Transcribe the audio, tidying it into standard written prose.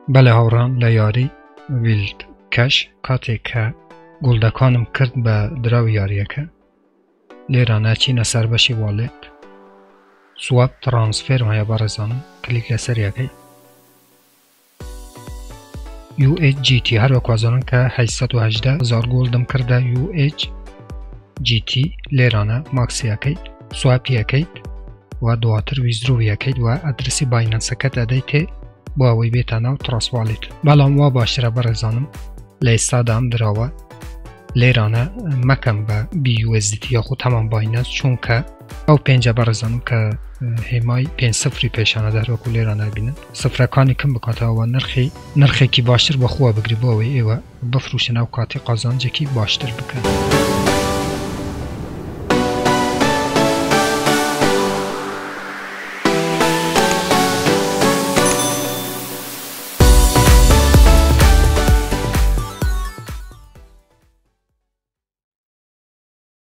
بله هاوران لیاری ویلد کش کاتی که گلدکانم کرد به دراو یاریه که لیرانه چی نسر بشی والد سواب ترانسفر مایا بارزانم کلیک لسر یکی UHGT هر وکوازانم که 818 هزار گلدم کرده UHGT لیرانه ماکس یکی سواب یکی و دواتر ویزرو یکی و ادرسی بایننسکت ادیتی با اوی بیتانا و تراس والید بلام و باشتره برزانم لیستادم دراوه لیرانه مکم با BUSDT یا خود تمام بایننس چون که او پینجا برزانم که همای 5-0 پیشانه در وکو لیرانه بینن صفرکانی کم بکاته و نرخی که باشتر با خواه بگری با اوی ایوه بفروشن او کاتی قازانجه که باشتر بکن